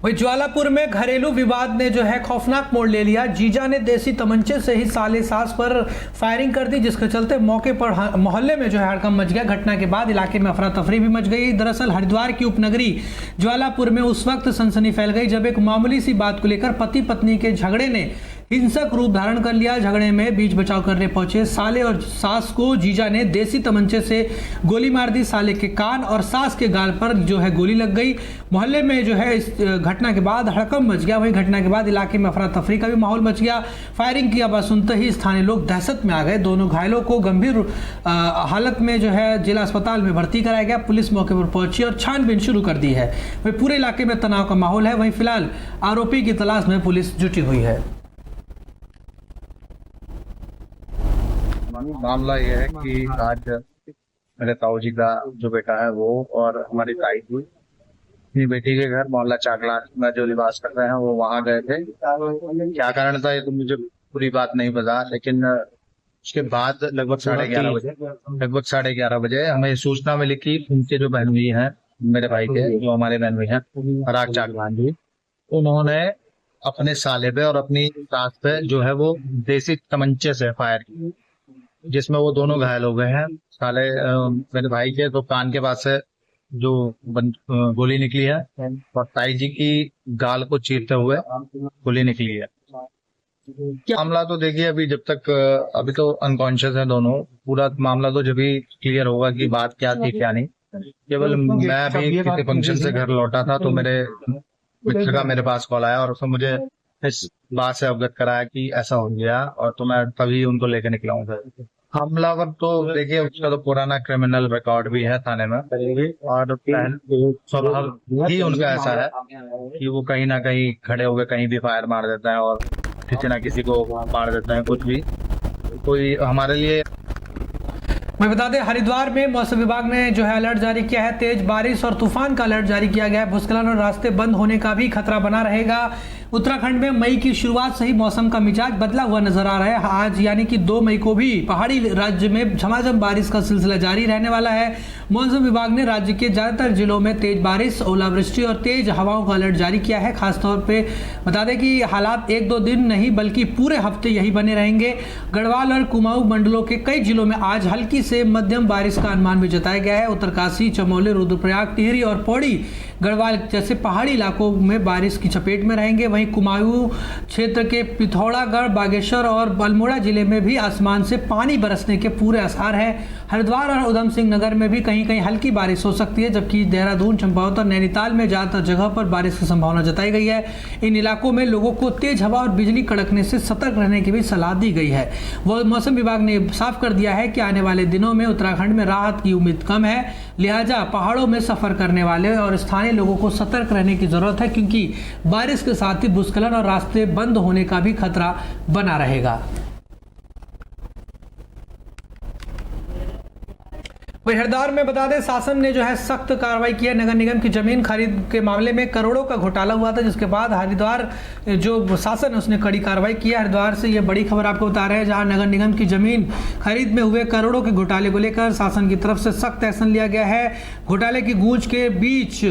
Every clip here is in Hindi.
वही ज्वालापुर में घरेलू विवाद ने जो है खौफनाक मोड़ ले लिया। जीजा ने देसी तमंचे से ही साले सास पर फायरिंग कर दी, जिसके चलते मौके पर मोहल्ले में जो है हड़कंप मच गया। घटना के बाद इलाके में अफरा तफरी भी मच गई। दरअसल हरिद्वार की उपनगरी ज्वालापुर में उस वक्त सनसनी फैल गई जब एक मामूली सी बात को लेकर पति पत्नी के झगड़े ने हिंसक रूप धारण कर लिया। झगड़े में बीच बचाव करने पहुंचे साले और सास को जीजा ने देसी तमंचे से गोली मार दी। साले के कान और सास के गाल पर जो है गोली लग गई। मोहल्ले में जो है इस घटना के बाद हड़कंप मच गया। वही घटना के बाद इलाके में अफरा तफरी का भी माहौल मच गया। फायरिंग की आवाज सुनते ही स्थानीय लोग दहशत में आ गए। दोनों घायलों को गंभीर हालत में जो है जिला अस्पताल में भर्ती कराया गया। पुलिस मौके पर पहुंची और छानबीन शुरू कर दी है। वही पूरे इलाके में तनाव का माहौल है। वहीं फिलहाल आरोपी की तलाश में पुलिस जुटी हुई है। मामला यह है कि आज मेरे ताऊ जी का जो बेटा है वो और हमारी ताई जी अपनी बेटी के घर मोहल्ला चाकला में जो निवास कर रहे हैं वो वहां गए थे। क्या कारण था ये तो मुझे पूरी बात नहीं पता, लेकिन उसके बाद लगभग 11:30 बजे हमें सूचना मिली कि उनके जो बहनोई हैं, मेरे भाई के जो हमारे बहनोई हैं पराग चाकलान जी, उन्होंने अपने साले पे और अपनी सास पे जो है वो देसी तमंचे से फायर की, जिसमें वो दोनों घायल हो गए हैं। साले मेरे भाई के तो कान के पास से जो गोली निकली है और ताई जी की गाल को चीरते हुए गोली निकली है। मामला तो देखिए अभी जब तक अभी तो अनकॉन्शियस है दोनों। पूरा मामला तो जब भी क्लियर होगा कि बात क्या थी क्या नहीं। केवल मैं अभी किसी फंक्शन से घर लौटा था तो मेरे मित्र का मेरे पास कॉल आया और उसने मुझे इस बात से अवगत कराया कि ऐसा हो गया, और तो मैं तभी उनको लेकर निकला हूँ। हमलावर तो देखिए उसका तो पुराना क्रिमिनल रिकॉर्ड भी है थाने में, और स्वभाव ही उनका ऐसा है कि वो कहीं ना कहीं खड़े होकर कहीं भी फायर मार देता है और किसी ना किसी को मार देता है। कुछ भी कोई हमारे लिए। मैं बता दें हरिद्वार में मौसम विभाग ने जो है अलर्ट जारी किया है। तेज बारिश और तूफान का अलर्ट जारी किया गया है। भूस्खलन और रास्ते बंद होने का भी खतरा बना रहेगा। उत्तराखंड में मई की शुरुआत से ही मौसम का मिजाज बदला हुआ नजर आ रहा है। आज यानी कि 2 मई को भी पहाड़ी राज्य में झमाझम बारिश का सिलसिला जारी रहने वाला है। मौसम विभाग ने राज्य के ज्यादातर जिलों में तेज बारिश, ओलावृष्टि और तेज हवाओं का अलर्ट जारी किया है। खासतौर पे बता दें कि हालात 1-2 दिन नहीं बल्कि पूरे हफ्ते यही बने रहेंगे। गढ़वाल और कुमाऊं मंडलों के कई जिलों में आज हल्की से मध्यम बारिश का अनुमान भी जताया गया है। उत्तरकाशी, चमोली, रुद्रप्रयाग, टिहरी और पौड़ी गढ़वाल जैसे पहाड़ी इलाकों में बारिश की चपेट में रहेंगे। वहीं कुमाऊं क्षेत्र के पिथौरागढ़, बागेश्वर और अल्मोड़ा जिले में भी आसमान से पानी बरसने के पूरे आसार हैं। हरिद्वार और उधम सिंह नगर में भी कहीं कहीं हल्की बारिश हो सकती है, जबकि देहरादून, चंपावत और नैनीताल में ज्यादातर जगह पर बारिश की संभावना जताई गई है। इन इलाकों में लोगों को तेज हवा और बिजली कड़कने से सतर्क रहने की भी सलाह दी गई है। वह मौसम विभाग ने साफ कर दिया है कि आने वाले दिनों में उत्तराखंड में राहत की उम्मीद कम है, लिहाजा पहाड़ों में सफर करने वाले और स्थानीय लोगों को सतर्क रहने की जरूरत है, क्योंकि बारिश के साथ ही भूस्खलन और रास्ते बंद होने का भी खतरा बना रहेगा। वही हरिद्वार में बता दें शासन ने जो है सख्त कार्रवाई की है। नगर निगम की जमीन खरीद के मामले में करोड़ों का घोटाला हुआ था, जिसके बाद हरिद्वार जो शासन है उसने कड़ी कार्रवाई की है। हरिद्वार से ये बड़ी खबर आपको बता रहे हैं, जहां नगर निगम की जमीन खरीद में हुए करोड़ों के घोटाले को लेकर शासन की तरफ से सख्त एक्शन लिया गया है। घोटाले की गूंज के बीच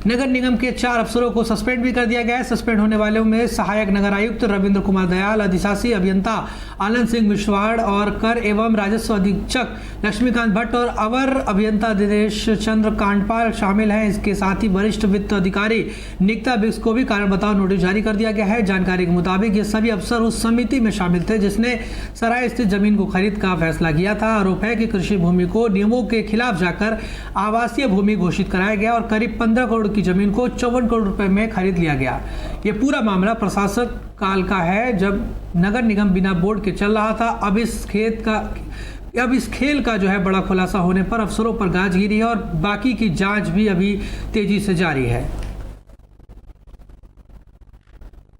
नगर निगम के 4 अफसरों को सस्पेंड भी कर दिया गया है। सस्पेंड होने वालों में सहायक नगर आयुक्त रविंद्र कुमार दयाल, अधिशासी अभियंता आनंद सिंह मिश्वाड़ और कर एवं राजस्व अधीक्षक लक्ष्मीकांत भट्ट और अवर अभियंता दिनेश चंद्र कांडपाल शामिल हैं। इसके साथ ही वरिष्ठ वित्त अधिकारी निकिता बिक्स को भी कारण बताओ नोटिस जारी कर दिया गया है। जानकारी के मुताबिक ये सभी अफसर उस समिति में शामिल थे जिसने सराय स्थित जमीन को खरीद का फैसला किया था। आरोप है कि कृषि भूमि को नियमों के खिलाफ जाकर आवासीय भूमि घोषित कराया गया और करीब 15 करोड़ की जमीन को 54 करोड़ रुपए में खरीद लिया गया। ये पूरा मामला प्रशासक काल का है, जब नगर निगम बिना बोर्ड के चल रहा था। अब इस खेल का जो है बड़ा खुलासा होने पर अफसरों पर गाज गिरी है और बाकी की जांच भी अभी तेजी से जारी है।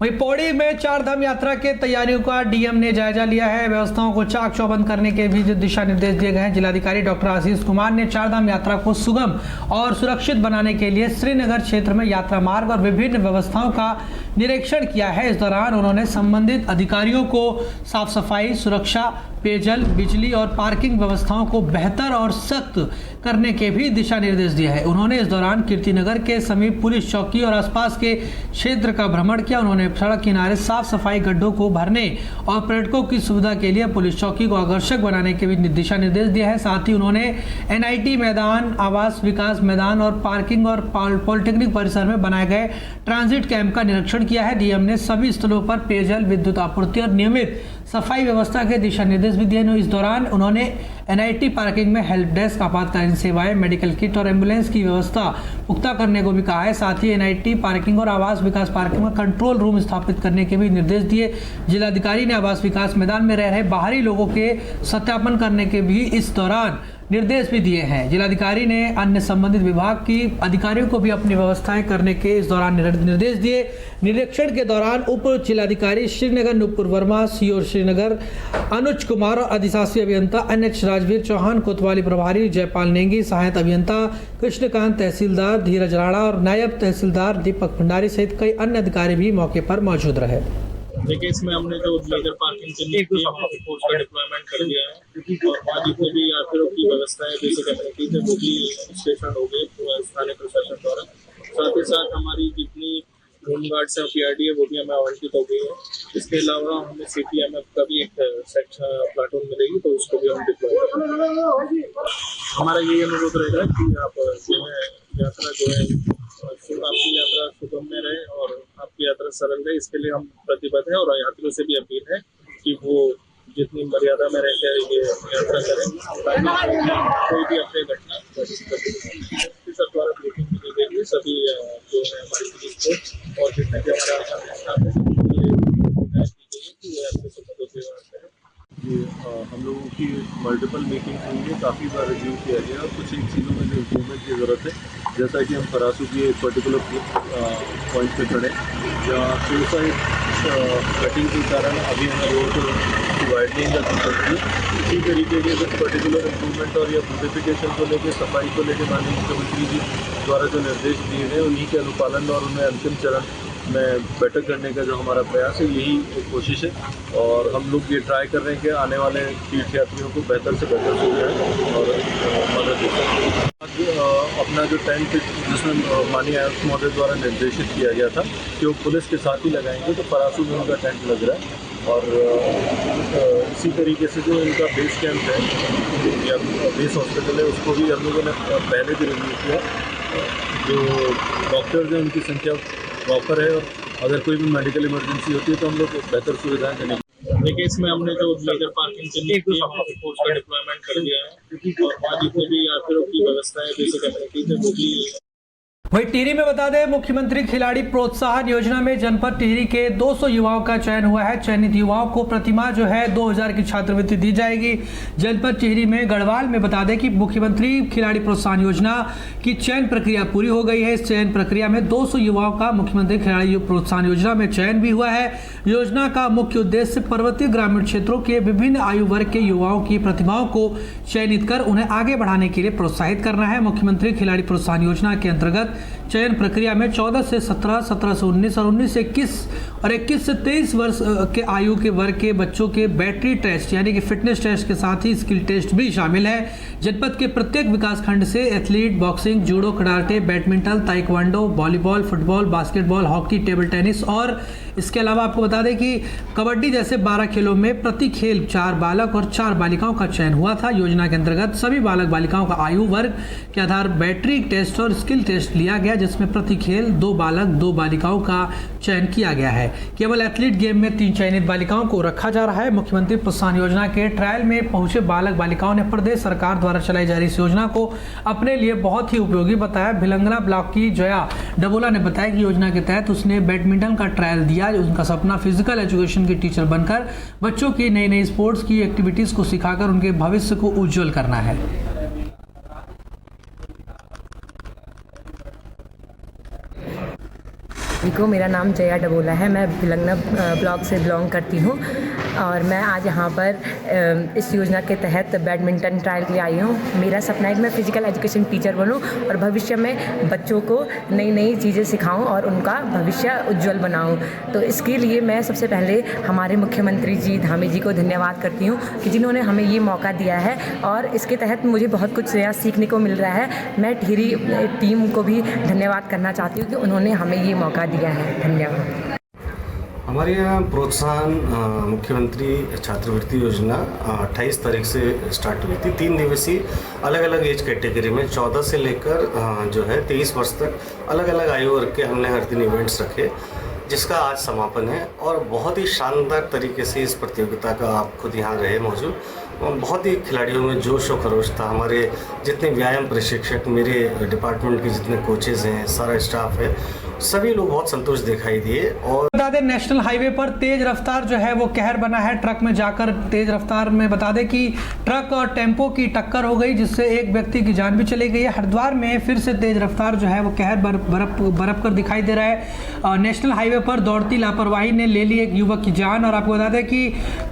वहीं पौड़ी में 4 धाम यात्रा के तैयारियों का डीएम ने जायजा लिया है। व्यवस्थाओं को चाक चौबंद करने के भी दिशा निर्देश दिए गए हैं। जिलाधिकारी डॉक्टर आशीष कुमार ने 4 धाम यात्रा को सुगम और सुरक्षित बनाने के लिए श्रीनगर क्षेत्र में यात्रा मार्ग और विभिन्न व्यवस्थाओं का निरीक्षण किया है। इस दौरान उन्होंने संबंधित अधिकारियों को साफ सफाई, सुरक्षा, पेयजल, बिजली और पार्किंग व्यवस्थाओं को बेहतर और सख्त करने के भी दिशा निर्देश दिए हैं। उन्होंने इस दौरान कीर्तिनगर के समीप पुलिस चौकी और आसपास के क्षेत्र का भ्रमण किया। उन्होंने सड़क किनारे साफ सफाई, गड्ढों को भरने और पर्यटकों की सुविधा के लिए पुलिस चौकी को आकर्षक बनाने के भी दिशा निर्देश दिए हैं। साथ ही उन्होंने NIT मैदान, आवास विकास मैदान और पार्किंग और पॉलिटेक्निक परिसर में बनाए गए ट्रांजिट कैंप का निरीक्षण किया है। डीएम ने सभी स्थलों पर पेयजल, विद्युत आपूर्ति और नियमित सफाई व्यवस्था के दिशा निर्देश भी दिए। इस दौरान उन्होंने NIT पार्किंग में हेल्प डेस्क, आपातकालीन सेवाएं, मेडिकल किट और एम्बुलेंस की व्यवस्था पुख्ता करने को भी कहा है। साथ ही NIT पार्किंग और आवास विकास पार्किंग में कंट्रोल रूम स्थापित करने के भी निर्देश दिए। जिलाधिकारी ने आवास विकास मैदान में रह रहे बाहरी लोगों के सत्यापन करने के भी इस दौरान निर्देश भी दिए हैं। जिलाधिकारी ने अन्य संबंधित विभाग की अधिकारियों को भी अपनी व्यवस्थाएं करने के इस दौरान निर्देश दिए। निरीक्षण के दौरान उप जिलाधिकारी श्रीनगर नुपुर वर्मा, CO श्रीनगर अनुज कुमार और अधिशासी अभियंता NH राजवीर चौहान, कोतवाली प्रभारी जयपाल नेगी, सहायक अभियंता कृष्णकांत, तहसीलदार धीरज राणा और नायब तहसीलदार दीपक भंडारी सहित कई अन्य अधिकारी भी मौके पर मौजूद रहे। देखिए, इसमें हमने जो मेजर पार्किंग के लिए फोर्स का डिप्लॉयमेंट कर दिया है और वहाँ जितने भी यात्रियों की व्यवस्था है, बेसिक एमिनिटीज है, वो भी स्टेशन हो गए स्थानीय प्रशासन द्वारा। साथ ही साथ हमारी जितनी होमगार्ड्स है, PRD है, वो भी हमें आवंटित हो गई है। इसके अलावा हमें CPMF का भी एक सेक्शन प्लाटून मिलेगी, तो उसको भी हम डिप्लॉय करेंगे। हमारा ये अनुरोध रहेगा कि आप जो है यात्रा जो है आपकी यात्रा सुगम में रहे और आपकी यात्रा सरल रहे, इसके लिए हम प्रतिबद्ध हैं। और यात्रियों से भी अपील है कि वो जितनी मर्यादा में रहकर ये यात्रा करें ताकि कोई भी अपने घटना सर द्वारा ब्रीफिंग दी गई है। सभी जो है हमारी पुलिस को और जितने भी हमारे स्टाफ है ये हम लोगों की मल्टीपल मीटिंग्स हुई है, काफ़ी बार रिव्यू किया गया और कुछ एक चीज़ों में जो इम्प्रूवमेंट की ज़रूरत है। जैसा कि हम फरासू की एक पर्टिकुलर पॉइंट पे खड़े जहाँ सुसाइड कटिंग के कारण अभी हमें रोड को वाइडनिंग का कंसर्न थी। इसी तरीके के कुछ पर्टिकुलर इम्प्रूवमेंट और या ब्यूटिफिकेशन को लेकर, सफाई को लेकर माननीय मुख्यमंत्री जी द्वारा जो निर्देश दिए गए उन्हीं के अनुपालन और उन्हें अंतिम चरण में बेटर करने का जो हमारा प्रयास है, यही एक कोशिश है। और हम लोग ये ट्राई कर रहे हैं कि आने वाले तीर्थयात्रियों को बेहतर से बेहतर सुविधाएं और मदद दें। अपना जो टेंट जिसमें माननीय आयुक्त महोदय द्वारा निर्देशित किया गया था कि वो पुलिस के साथ ही लगाएंगे, तो फरासू में उनका टेंट लग रहा है। और इसी तरीके से जो इनका बेस कैंप है या बेस हॉस्पिटल है, उसको भी हम लोगों ने पहले भी रिव्यू किया। जो डॉक्टर्स हैं उनकी संख्या प्रॉपर है और अगर कोई भी मेडिकल इमरजेंसी होती है तो हम लोग बेहतर सुविधाएं देने। देखिए, इसमें हमने जो मेजर पार्किंग के लिए फोर्स का डिप्लॉयमेंट कर दिया है और वहाँ जितने भी यात्रियों की व्यवस्था है, बेसिक एमिनिटीज है, वो भी। वहीं टिहरी में बता दें, मुख्यमंत्री खिलाड़ी प्रोत्साहन योजना में जनपद टिहरी के 200 युवाओं का चयन हुआ है। चयनित युवाओं को प्रतिमाह जो है 2000 की छात्रवृत्ति दी जाएगी। जनपद टिहरी में गढ़वाल में बता दें कि मुख्यमंत्री खिलाड़ी प्रोत्साहन योजना की चयन प्रक्रिया पूरी हो गई है। इस चयन प्रक्रिया में 200 युवाओं का मुख्यमंत्री खिलाड़ी प्रोत्साहन योजना में चयन भी हुआ है। योजना का मुख्य उद्देश्य पर्वतीय ग्रामीण क्षेत्रों के विभिन्न आयु वर्ग के युवाओं की प्रतिभाओं को चयनित कर उन्हें आगे बढ़ाने के लिए प्रोत्साहित करना है। मुख्यमंत्री खिलाड़ी प्रोत्साहन योजना के अंतर्गत चयन प्रक्रिया में 14 से 17, 17 से 19 और 19 से 21 और 21 से 23 वर्ष के आयु के वर्ग के बच्चों के बैटरी टेस्ट यानी कि फिटनेस टेस्ट के साथ ही स्किल टेस्ट भी शामिल है। जनपद के प्रत्येक विकास खंड से athlete boxing, judo, karate, badminton, taekwondo, volleyball, football, basketball, hockey, table tennis और इसके अलावा आपको बता दें कि कबड्डी जैसे 12 खेलों में प्रति खेल 4 बालक और 4 बालिकाओं का चयन हुआ था। योजना के अंतर्गत सभी बालक बालिकाओं का आयु वर्ग के आधार बैटरी टेस्ट और स्किल टेस्ट लिया गया, जिसमें प्रति खेल 2 बालक 2 बालिकाओं का चयन किया गया है। केवल एथलीट गेम में 3 चयनित बालिकाओं को रखा जा रहा है। मुख्यमंत्री प्रोत्साहन योजना के ट्रायल में पहुंचे बालक बालिकाओं ने प्रदेश सरकार द्वारा चलाई जा रही इस योजना को अपने लिए बहुत ही उपयोगी बताया। भिलंगना ब्लॉक की जया डबोला ने बताया कि योजना के तहत उसने बैडमिंटन का ट्रायल दिया। उनका सपना फिजिकल एजुकेशन की टीचर बनकर बच्चों की नई नई स्पोर्ट्स की एक्टिविटीज को सिखाकर उनके भविष्य को उज्जवल करना है। को मेरा नाम जया डबोला है। मैं भिलंगना ब्लॉक से बिलोंग करती हूँ और मैं आज यहाँ पर इस योजना के तहत बैडमिंटन ट्रायल के लिए आई हूँ। मेरा सपना है कि मैं फ़िज़िकल एजुकेशन टीचर बनूँ और भविष्य में बच्चों को नई नई चीज़ें सिखाऊँ और उनका भविष्य उज्जवल बनाऊँ। तो इसके लिए मैं सबसे पहले हमारे मुख्यमंत्री जी धामी जी को धन्यवाद करती हूँ कि जिन्होंने हमें ये मौका दिया है और इसके तहत मुझे बहुत कुछ नया सीखने को मिल रहा है। मैं टिहरी टीम को भी धन्यवाद करना चाहती हूँ कि उन्होंने हमें ये मौका दिया है। धन्यवाद। हमारे यहाँ प्रोत्साहन मुख्यमंत्री छात्रवृत्ति योजना 28 तारीख से स्टार्ट हुई थी। 3 दिवसीय अलग अलग एज कैटेगरी में 14 से लेकर जो है 23 वर्ष तक अलग अलग आयु वर्ग के हमने हर दिन इवेंट्स रखे, जिसका आज समापन है। और बहुत ही शानदार तरीके से इस प्रतियोगिता का आप खुद यहाँ रहे मौजूद। बहुत ही खिलाड़ियों में जोश और खरोश था। हमारे जितने व्यायाम प्रशिक्षक, मेरे डिपार्टमेंट के जितने कोचेज़ हैं, सारा स्टाफ है, सभी लोग बहुत संतुष्ट दिखाई दिए। और बता दें नेशनल हाईवे पर तेज रफ्तार जो है वो कहर बना है। ट्रक में जाकर तेज रफ्तार में बता दें कि ट्रक और टेम्पो की टक्कर हो गई, जिससे एक व्यक्ति की जान भी चली गई है। हरिद्वार में फिर से तेज रफ्तार जो है वो कहर बरप कर दिखाई दे रहा है। नेशनल हाईवे पर दौड़ती लापरवाही ने ले ली एक युवक की जान। और आपको बता दें कि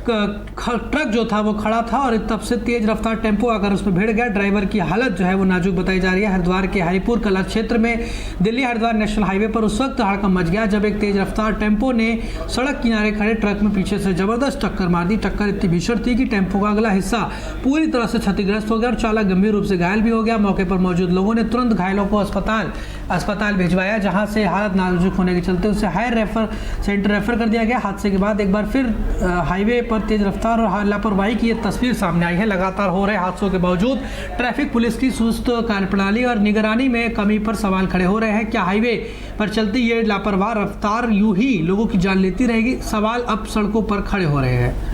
ट्रक जो था वो खड़ा था और तब से तेज रफ्तार टेम्पो आकर उसमें भिड़ गया। ड्राइवर की हालत जो है वो नाजुक बताई जा रही है। हरिद्वार के हरिपुर कला क्षेत्र में दिल्ली हरिद्वार नेशनल हाईवे पर उस वक्त हड़कंप मच गया जब एक तेज रफ्तार टेम्पो ने सड़क किनारे खड़े ट्रक में पीछे से जबरदस्त टक्कर मार दी। टक्कर इतनी भीषण थी कि टेम्पो का अगला हिस्सा पूरी तरह से क्षतिग्रस्त हो गया और चालक गंभीर रूप से घायल भी हो गया। मौके पर मौजूद लोगों ने तुरंत घायलों को अस्पताल भिजवाया, जहां से हालत नाजुक होने के चलते उसे हायर सेंटर रेफर कर दिया गया। हादसे के बाद एक बार फिर हाईवे पर तेज रफ्तार और लापरवाही की ये तस्वीर सामने आई है। लगातार हो रहे हादसों के बावजूद ट्रैफिक पुलिस की सुस्त कार्यप्रणाली और निगरानी में कमी पर सवाल खड़े हो रहे हैं। क्या हाईवे पर चलती ये लापरवाह रफ्तार यूं ही लोगों की जान लेती रहेगी? सवाल अब सड़कों पर खड़े हो रहे हैं।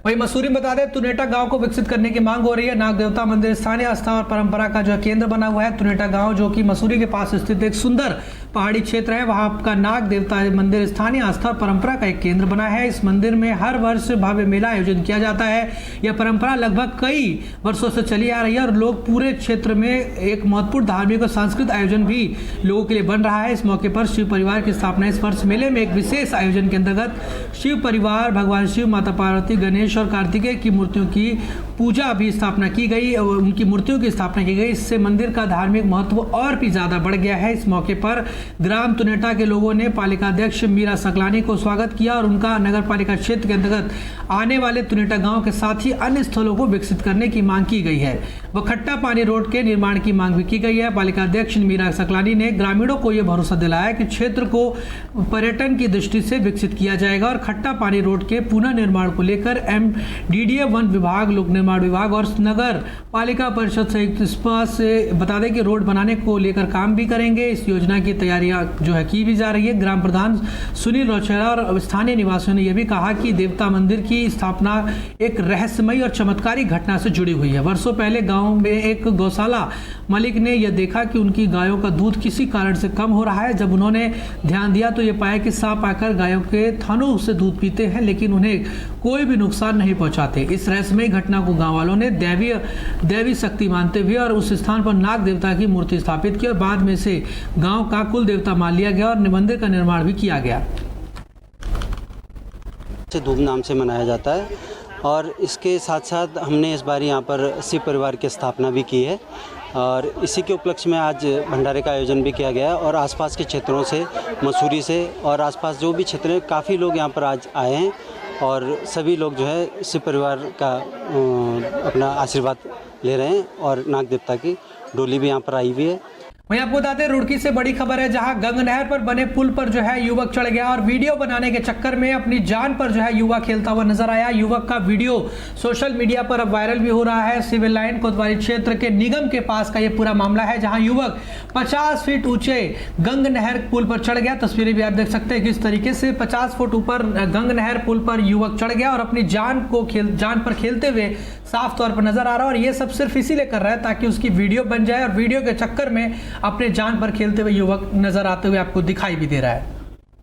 वहीं मसूरी में बता दें तुनेटा गांव को विकसित करने की मांग हो रही है। नाग देवता मंदिर स्थानीय आस्था और परंपरा का जो केंद्र बना हुआ है। तुनेटा गांव जो कि मसूरी के पास स्थित एक सुंदर पहाड़ी क्षेत्र है, वहां का नाग देवता मंदिर स्थानीय आस्था और परंपरा का एक केंद्र बना है। इस मंदिर में हर वर्ष भव्य मेला आयोजन किया जाता है। यह परंपरा लगभग कई वर्षों से चली आ रही है और लोग पूरे क्षेत्र में एक महत्वपूर्ण धार्मिक और सांस्कृतिक आयोजन भी लोगों के लिए बन रहा है। इस मौके पर शिव परिवार की स्थापना इस वर्ष मेले में एक विशेष आयोजन के अंतर्गत शिव परिवार भगवान शिव, माता पार्वती, गणेश और कार्तिकेय की मूर्तियों की पूजा भी स्थापना की गई और उनकी मूर्तियों की स्थापना की गई। इससे मंदिर का धार्मिक महत्व और भी ज्यादा बढ़ गया है। इस मौके पर ग्राम तुनेटा के लोगों ने पालिका अध्यक्ष मीरा सकलानी को स्वागत किया और उनका नगर पालिका क्षेत्र के अंतर्गत आने वाले तुनेटा गांव के साथ ही अन्य स्थलों को विकसित करने की मांग की गई है। वह खट्टा पानी रोड के निर्माण की मांग भी की गई है। पालिका अध्यक्ष मीरा सकलानी ने ग्रामीणों को यह भरोसा दिलाया कि क्षेत्र को पर्यटन की दृष्टि से विकसित किया जाएगा और खट्टा पानी रोड के पुनः निर्माण को लेकर MDDA वन विभाग, लोक निर्माण विभाग और नगर पालिका परिषद संयुक्त से बता दें कि रोड बनाने को लेकर काम भी करेंगे। इस योजना की तैयारियां जो है की भी जा रही है। ग्राम प्रधान सुनील रोचेरा और स्थानीय निवासियों ने यह भी कहा कि देवता मंदिर की स्थापना एक रहस्यमयी और चमत्कारी घटना से जुड़ी हुई है। वर्षों पहले गांव में एक गौशाला मालिक ने यह देखा कि उनकी गायों का दूध किसी कारण से कम हो रहा है। जब उन्होंने ध्यान दिया तो ये पाया कि सांप आकर गायों के थनों से दूध पीते हैं लेकिन उन्हें कोई भी नुकसान नहीं पहुंचाते। इस रहस्यमयी घटना को गांव वालों ने दैवी शक्ति मानते हुए और उस स्थान पर नाग देवता की मूर्ति स्थापित की और बाद में से गांव का कुल देवता मान लिया गया और मंदिर का निर्माण भी किया गया। धूमधाम से मनाया जाता है और इसके साथ साथ हमने इस बार यहाँ पर शिव परिवार की स्थापना भी की है और इसी के उपलक्ष्य में आज भंडारे का आयोजन भी किया गया और आसपास के क्षेत्रों से, मसूरी से और आसपास जो भी क्षेत्र हैं, काफ़ी लोग यहाँ पर आज आए हैं और सभी लोग जो है शिव परिवार का अपना आशीर्वाद ले रहे हैं और नाग देवता की डोली भी यहाँ पर आई हुई है। वहीं आपको बता दें रुड़की से बड़ी खबर है, जहां गंग नहर पर बने पुल पर जो है युवक चढ़ गया और वीडियो बनाने के चक्कर में अपनी जान पर जो है युवक खेलता हुआ नजर आया। युवक का वीडियो सोशल मीडिया पर अब वायरल भी हो रहा है। सिविल लाइन कोतवाली क्षेत्र के निगम के पास का यह पूरा मामला है, जहां युवक 50 फीट ऊंचे गंग नहर पुल पर चढ़ गया। तस्वीरें भी आप देख सकते हैं किस तरीके से 50 फुट ऊपर गंग नहर पुल पर युवक चढ़ गया और अपनी जान पर खेलते हुए साफ तौर पर नजर आ रहा है। और ये सब सिर्फ इसीलिए कर रहा है ताकि उसकी वीडियो बन जाए और वीडियो के चक्कर में अपने जान पर खेलते हुए युवक नजर आते हुए आपको दिखाई भी दे रहा है।